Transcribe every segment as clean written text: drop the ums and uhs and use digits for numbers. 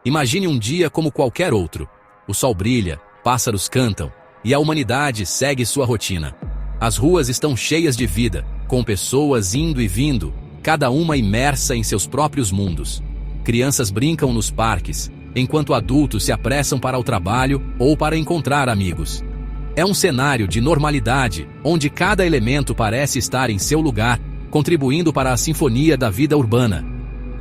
Imagine um dia como qualquer outro. O sol brilha, pássaros cantam, e a humanidade segue sua rotina. As ruas estão cheias de vida, com pessoas indo e vindo, cada uma imersa em seus próprios mundos. Crianças brincam nos parques, enquanto adultos se apressam para o trabalho ou para encontrar amigos. É um cenário de normalidade, onde cada elemento parece estar em seu lugar, contribuindo para a sinfonia da vida urbana.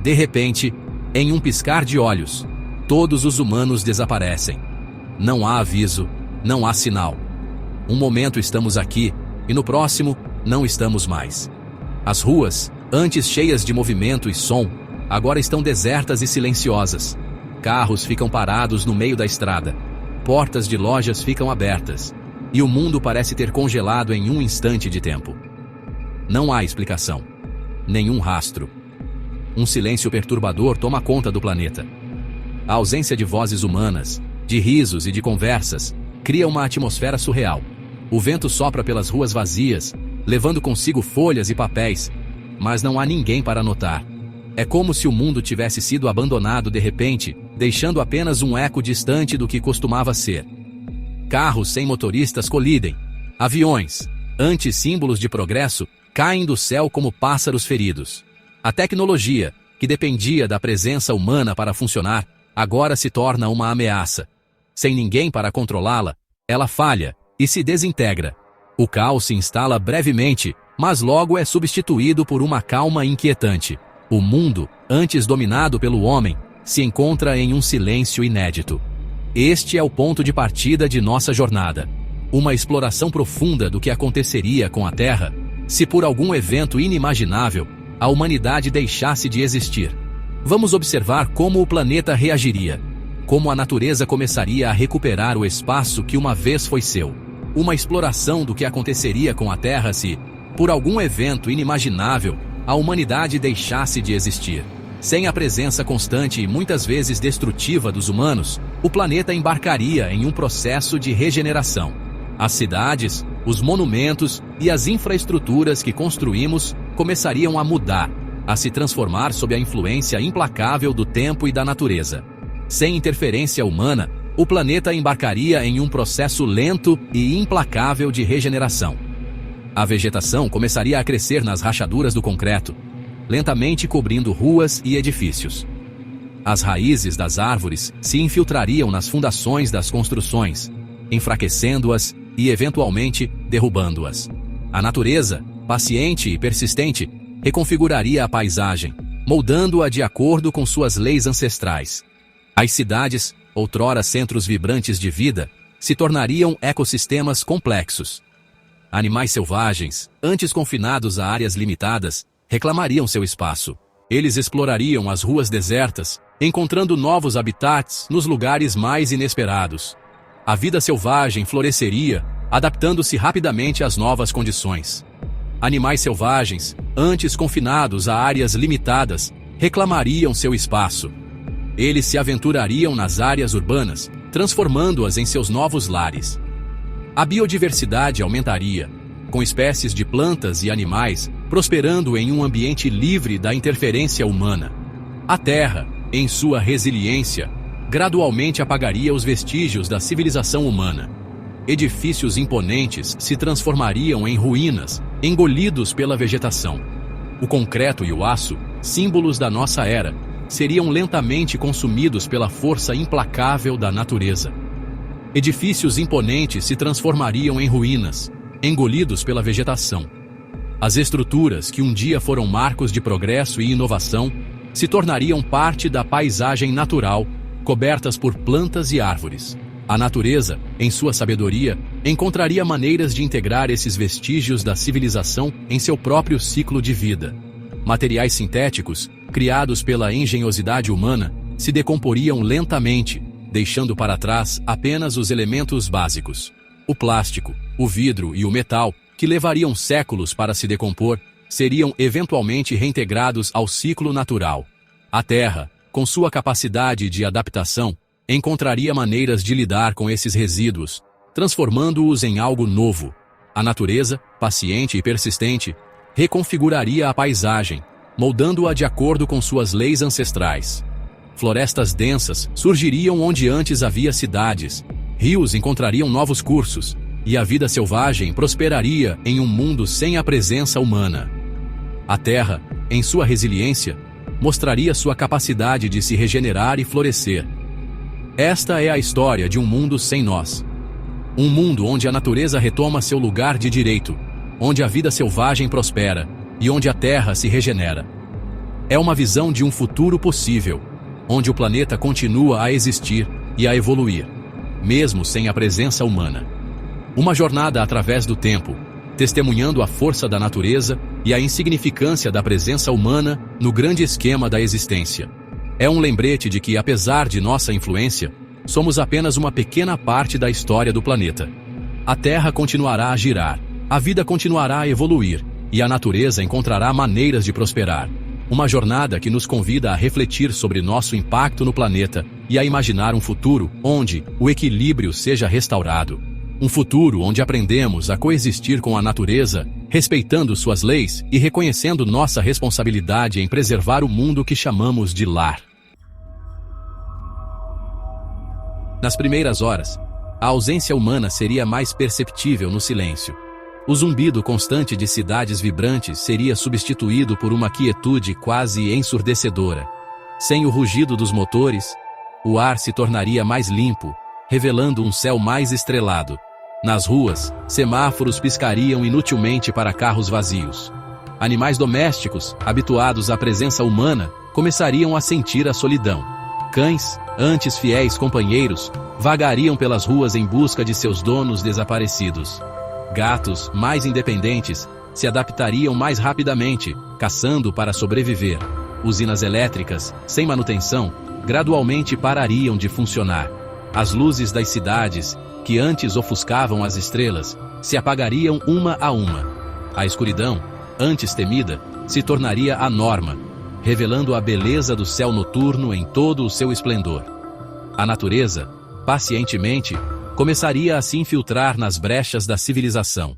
De repente, em um piscar de olhos, todos os humanos desaparecem. Não há aviso, não há sinal. Um momento estamos aqui, e no próximo, não estamos mais. As ruas, antes cheias de movimento e som, agora estão desertas e silenciosas. Carros ficam parados no meio da estrada. Portas de lojas ficam abertas. E o mundo parece ter congelado em um instante de tempo. Não há explicação. Nenhum rastro. Um silêncio perturbador toma conta do planeta. A ausência de vozes humanas, de risos e de conversas, cria uma atmosfera surreal. O vento sopra pelas ruas vazias, levando consigo folhas e papéis, mas não há ninguém para notar. É como se o mundo tivesse sido abandonado de repente, deixando apenas um eco distante do que costumava ser. Carros sem motoristas colidem. Aviões, antes símbolos de progresso, caem do céu como pássaros feridos. A tecnologia, que dependia da presença humana para funcionar, agora se torna uma ameaça. Sem ninguém para controlá-la, ela falha e se desintegra. O caos se instala brevemente, mas logo é substituído por uma calma inquietante. O mundo, antes dominado pelo homem, se encontra em um silêncio inédito. Este é o ponto de partida de nossa jornada. Uma exploração profunda do que aconteceria com a Terra, se por algum evento inimaginável, a humanidade deixasse de existir. Vamos observar como o planeta reagiria, como a natureza começaria a recuperar o espaço que uma vez foi seu. Uma exploração do que aconteceria com a Terra se, por algum evento inimaginável, a humanidade deixasse de existir. Sem a presença constante e muitas vezes destrutiva dos humanos, o planeta embarcaria em um processo de regeneração. As cidades, os monumentos e as infraestruturas que construímos começariam a mudar, a se transformar sob a influência implacável do tempo e da natureza. Sem interferência humana, o planeta embarcaria em um processo lento e implacável de regeneração. A vegetação começaria a crescer nas rachaduras do concreto, lentamente cobrindo ruas e edifícios. As raízes das árvores se infiltrariam nas fundações das construções, enfraquecendo-as e, eventualmente, derrubando-as. A natureza, paciente e persistente, reconfiguraria a paisagem, moldando-a de acordo com suas leis ancestrais. As cidades, outrora centros vibrantes de vida, se tornariam ecossistemas complexos. Animais selvagens, antes confinados a áreas limitadas, reclamariam seu espaço. Eles explorariam as ruas desertas, encontrando novos habitats nos lugares mais inesperados. A vida selvagem floresceria, adaptando-se rapidamente às novas condições. Animais selvagens, antes confinados a áreas limitadas, reclamariam seu espaço. Eles se aventurariam nas áreas urbanas, transformando-as em seus novos lares. A biodiversidade aumentaria, com espécies de plantas e animais prosperando em um ambiente livre da interferência humana. A Terra, em sua resiliência, gradualmente apagaria os vestígios da civilização humana. Edifícios imponentes se transformariam em ruínas, engolidos pela vegetação. O concreto e o aço, símbolos da nossa era, seriam lentamente consumidos pela força implacável da natureza. Edifícios imponentes se transformariam em ruínas, engolidos pela vegetação. As estruturas que um dia foram marcos de progresso e inovação se tornariam parte da paisagem natural, cobertas por plantas e árvores. A natureza, em sua sabedoria, encontraria maneiras de integrar esses vestígios da civilização em seu próprio ciclo de vida. Materiais sintéticos, criados pela engenhosidade humana, se decomporiam lentamente, deixando para trás apenas os elementos básicos. O plástico, o vidro e o metal, que levariam séculos para se decompor, seriam eventualmente reintegrados ao ciclo natural. A Terra, com sua capacidade de adaptação, encontraria maneiras de lidar com esses resíduos, transformando-os em algo novo. A natureza, paciente e persistente, reconfiguraria a paisagem, moldando-a de acordo com suas leis ancestrais. Florestas densas surgiriam onde antes havia cidades, rios encontrariam novos cursos, e a vida selvagem prosperaria em um mundo sem a presença humana. A Terra, em sua resiliência, mostraria sua capacidade de se regenerar e florescer. Esta é a história de um mundo sem nós. Um mundo onde a natureza retoma seu lugar de direito, onde a vida selvagem prospera e onde a Terra se regenera. É uma visão de um futuro possível, onde o planeta continua a existir e a evoluir, mesmo sem a presença humana. Uma jornada através do tempo, testemunhando a força da natureza e a insignificância da presença humana no grande esquema da existência. É um lembrete de que, apesar de nossa influência, somos apenas uma pequena parte da história do planeta. A Terra continuará a girar, a vida continuará a evoluir, e a natureza encontrará maneiras de prosperar. Uma jornada que nos convida a refletir sobre nosso impacto no planeta e a imaginar um futuro onde o equilíbrio seja restaurado. Um futuro onde aprendemos a coexistir com a natureza, respeitando suas leis e reconhecendo nossa responsabilidade em preservar o mundo que chamamos de lar. Nas primeiras horas, a ausência humana seria mais perceptível no silêncio. O zumbido constante de cidades vibrantes seria substituído por uma quietude quase ensurdecedora. Sem o rugido dos motores, o ar se tornaria mais limpo, revelando um céu mais estrelado. Nas ruas, semáforos piscariam inutilmente para carros vazios. Animais domésticos, habituados à presença humana, começariam a sentir a solidão. Cães, antes fiéis companheiros, vagariam pelas ruas em busca de seus donos desaparecidos. Gatos, mais independentes, se adaptariam mais rapidamente, caçando para sobreviver. Usinas elétricas, sem manutenção, gradualmente parariam de funcionar. As luzes das cidades, que antes ofuscavam as estrelas, se apagariam uma a uma. A escuridão, antes temida, se tornaria a norma, revelando a beleza do céu noturno em todo o seu esplendor. A natureza, pacientemente, começaria a se infiltrar nas brechas da civilização.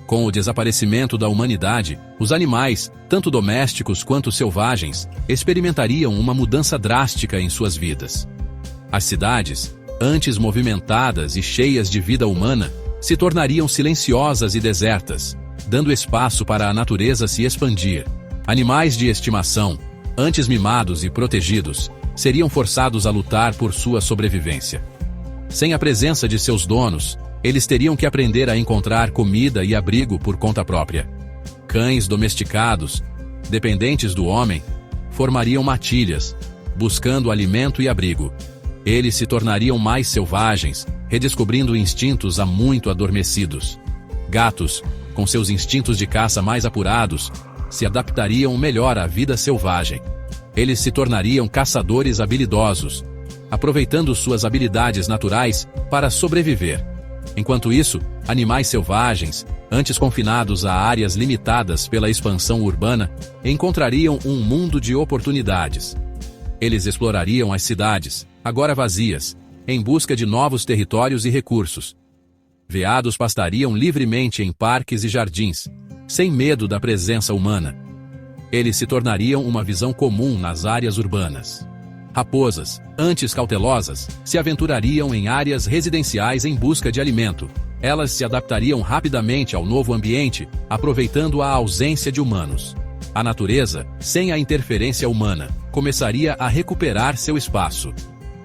Com o desaparecimento da humanidade, os animais, tanto domésticos quanto selvagens, experimentariam uma mudança drástica em suas vidas. As cidades, antes movimentadas e cheias de vida humana, se tornariam silenciosas e desertas, dando espaço para a natureza se expandir. Animais de estimação, antes mimados e protegidos, seriam forçados a lutar por sua sobrevivência. Sem a presença de seus donos, eles teriam que aprender a encontrar comida e abrigo por conta própria. Cães domesticados, dependentes do homem, formariam matilhas, buscando alimento e abrigo. Eles se tornariam mais selvagens, redescobrindo instintos há muito adormecidos. Gatos, com seus instintos de caça mais apurados, se adaptariam melhor à vida selvagem. Eles se tornariam caçadores habilidosos, aproveitando suas habilidades naturais para sobreviver. Enquanto isso, animais selvagens, antes confinados a áreas limitadas pela expansão urbana, encontrariam um mundo de oportunidades. Eles explorariam as cidades, agora vazias, em busca de novos territórios e recursos. Veados pastariam livremente em parques e jardins, sem medo da presença humana. Eles se tornariam uma visão comum nas áreas urbanas. Raposas, antes cautelosas, se aventurariam em áreas residenciais em busca de alimento. Elas se adaptariam rapidamente ao novo ambiente, aproveitando a ausência de humanos. A natureza, sem a interferência humana, começaria a recuperar seu espaço.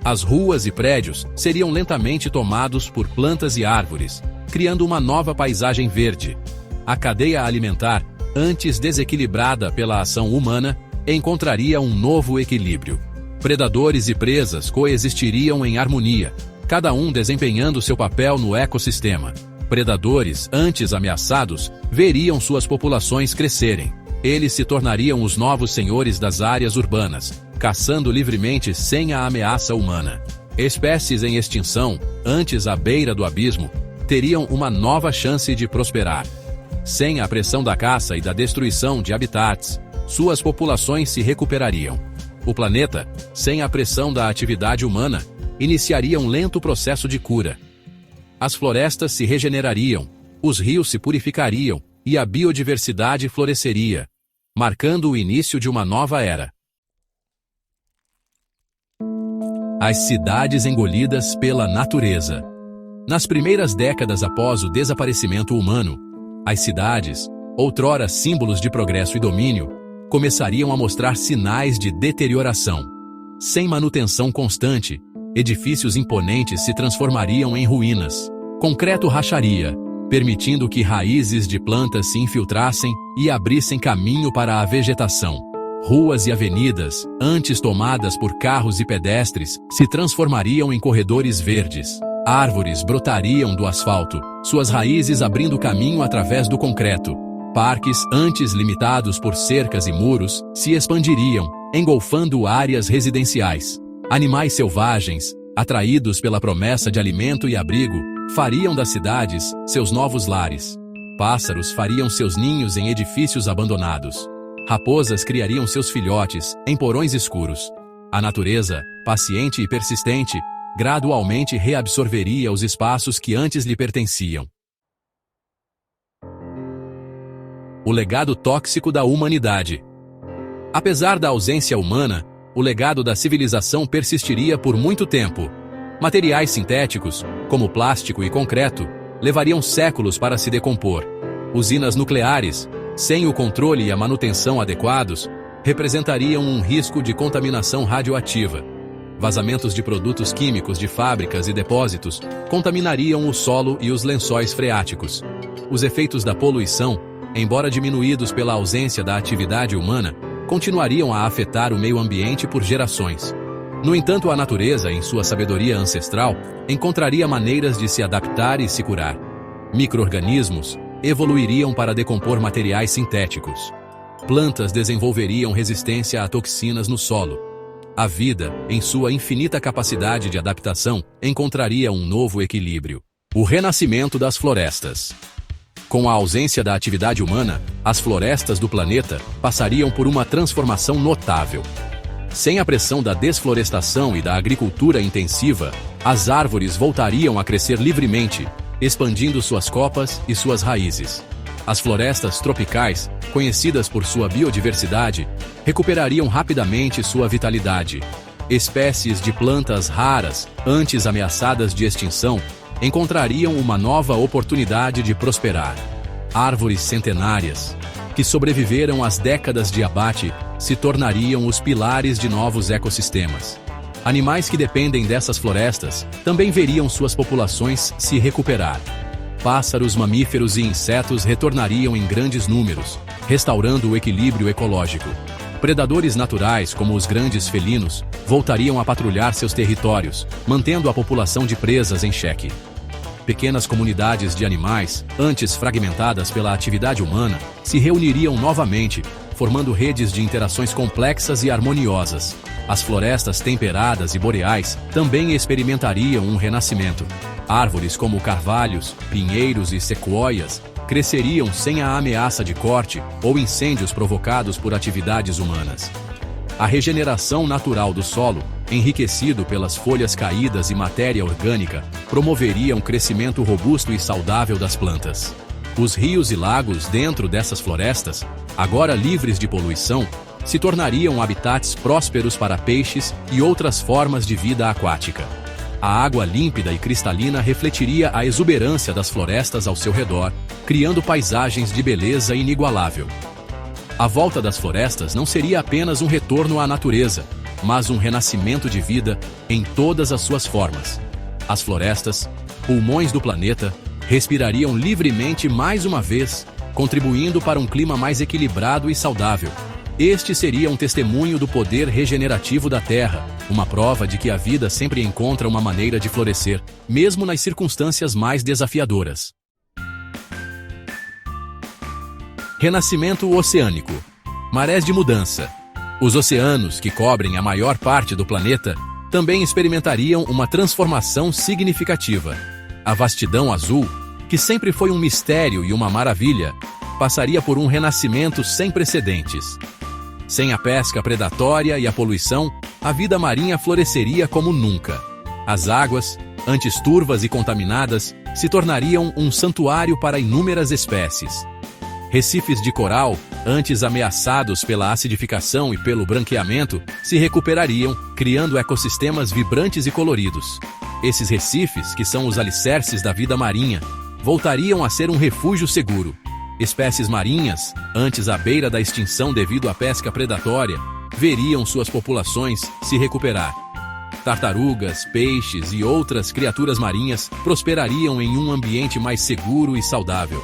As ruas e prédios seriam lentamente tomados por plantas e árvores, criando uma nova paisagem verde. A cadeia alimentar, antes desequilibrada pela ação humana, encontraria um novo equilíbrio. Predadores e presas coexistiriam em harmonia, cada um desempenhando seu papel no ecossistema. Predadores, antes ameaçados, veriam suas populações crescerem. Eles se tornariam os novos senhores das áreas urbanas, caçando livremente sem a ameaça humana. Espécies em extinção, antes à beira do abismo, teriam uma nova chance de prosperar. Sem a pressão da caça e da destruição de habitats, suas populações se recuperariam. O planeta, sem a pressão da atividade humana, iniciaria um lento processo de cura. As florestas se regenerariam, os rios se purificariam e a biodiversidade floresceria. marcando o início de uma nova era. As cidades engolidas pela natureza. Nas primeiras décadas após o desaparecimento humano, as cidades, outrora símbolos de progresso e domínio, começariam a mostrar sinais de deterioração. Sem manutenção constante, edifícios imponentes se transformariam em ruínas. Concreto racharia, permitindo que raízes de plantas se infiltrassem e abrissem caminho para a vegetação. Ruas e avenidas, antes tomadas por carros e pedestres, se transformariam em corredores verdes. Árvores brotariam do asfalto, suas raízes abrindo caminho através do concreto. Parques, antes limitados por cercas e muros, se expandiriam, engolfando áreas residenciais. Animais selvagens, atraídos pela promessa de alimento e abrigo, fariam das cidades seus novos lares. Pássaros fariam seus ninhos em edifícios abandonados. Raposas criariam seus filhotes em porões escuros. A natureza, paciente e persistente, gradualmente reabsorveria os espaços que antes lhe pertenciam. O legado tóxico da humanidade. Apesar da ausência humana, o legado da civilização persistiria por muito tempo. Materiais sintéticos, como plástico e concreto, levariam séculos para se decompor. Usinas nucleares, sem o controle e a manutenção adequados, representariam um risco de contaminação radioativa. Vazamentos de produtos químicos de fábricas e depósitos contaminariam o solo e os lençóis freáticos. Os efeitos da poluição, embora diminuídos pela ausência da atividade humana, continuariam a afetar o meio ambiente por gerações. No entanto, a natureza, em sua sabedoria ancestral, encontraria maneiras de se adaptar e se curar. Micro-organismos evoluiriam para decompor materiais sintéticos. Plantas desenvolveriam resistência a toxinas no solo. A vida, em sua infinita capacidade de adaptação, encontraria um novo equilíbrio. O renascimento das florestas. Com a ausência da atividade humana, as florestas do planeta passariam por uma transformação notável. Sem a pressão da desflorestação e da agricultura intensiva, as árvores voltariam a crescer livremente, expandindo suas copas e suas raízes. As florestas tropicais, conhecidas por sua biodiversidade, recuperariam rapidamente sua vitalidade. Espécies de plantas raras, antes ameaçadas de extinção, encontrariam uma nova oportunidade de prosperar. Árvores centenárias, que sobreviveram às décadas de abate, se tornariam os pilares de novos ecossistemas. Animais que dependem dessas florestas também veriam suas populações se recuperar. Pássaros, mamíferos e insetos retornariam em grandes números, restaurando o equilíbrio ecológico. Predadores naturais, como os grandes felinos, voltariam a patrulhar seus territórios, mantendo a população de presas em xeque. Pequenas comunidades de animais, antes fragmentadas pela atividade humana, se reuniriam novamente, formando redes de interações complexas e harmoniosas. As florestas temperadas e boreais também experimentariam um renascimento. Árvores como carvalhos, pinheiros e sequoias cresceriam sem a ameaça de corte ou incêndios provocados por atividades humanas. A regeneração natural do solo, enriquecido pelas folhas caídas e matéria orgânica, promoveria um crescimento robusto e saudável das plantas. Os rios e lagos dentro dessas florestas, agora livres de poluição, se tornariam habitats prósperos para peixes e outras formas de vida aquática. A água límpida e cristalina refletiria a exuberância das florestas ao seu redor, criando paisagens de beleza inigualável. A volta das florestas não seria apenas um retorno à natureza, mas um renascimento de vida em todas as suas formas. As florestas, pulmões do planeta, respirariam livremente mais uma vez, contribuindo para um clima mais equilibrado e saudável. Este seria um testemunho do poder regenerativo da Terra, uma prova de que a vida sempre encontra uma maneira de florescer, mesmo nas circunstâncias mais desafiadoras. Renascimento oceânico. Marés de mudança. Os oceanos, que cobrem a maior parte do planeta, também experimentariam uma transformação significativa. A vastidão azul, que sempre foi um mistério e uma maravilha, passaria por um renascimento sem precedentes. Sem a pesca predatória e a poluição, a vida marinha floresceria como nunca. As águas, antes turvas e contaminadas, se tornariam um santuário para inúmeras espécies. Recifes de coral, antes ameaçados pela acidificação e pelo branqueamento, se recuperariam, criando ecossistemas vibrantes e coloridos. Esses recifes, que são os alicerces da vida marinha, voltariam a ser um refúgio seguro. Espécies marinhas, antes à beira da extinção devido à pesca predatória, veriam suas populações se recuperar. Tartarugas, peixes e outras criaturas marinhas prosperariam em um ambiente mais seguro e saudável.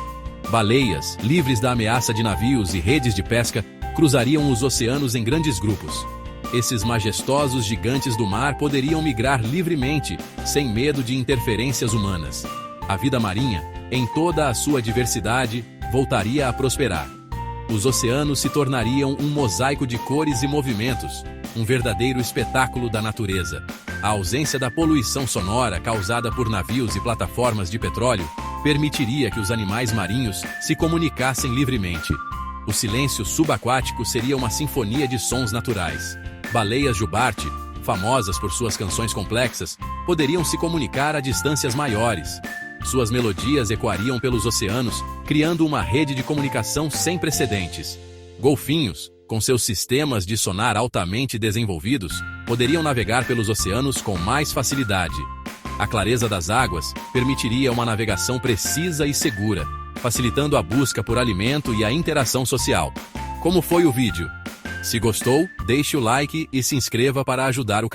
Baleias, livres da ameaça de navios e redes de pesca, cruzariam os oceanos em grandes grupos. Esses majestosos gigantes do mar poderiam migrar livremente, sem medo de interferências humanas. A vida marinha, em toda a sua diversidade, voltaria a prosperar. Os oceanos se tornariam um mosaico de cores e movimentos, um verdadeiro espetáculo da natureza. A ausência da poluição sonora causada por navios e plataformas de petróleo permitiria que os animais marinhos se comunicassem livremente. O silêncio subaquático seria uma sinfonia de sons naturais. Baleias jubarte, famosas por suas canções complexas, poderiam se comunicar a distâncias maiores. Suas melodias ecoariam pelos oceanos, criando uma rede de comunicação sem precedentes. Golfinhos, com seus sistemas de sonar altamente desenvolvidos, poderiam navegar pelos oceanos com mais facilidade. A clareza das águas permitiria uma navegação precisa e segura, facilitando a busca por alimento e a interação social. Como foi o vídeo? Se gostou, deixe o like e se inscreva para ajudar o canal.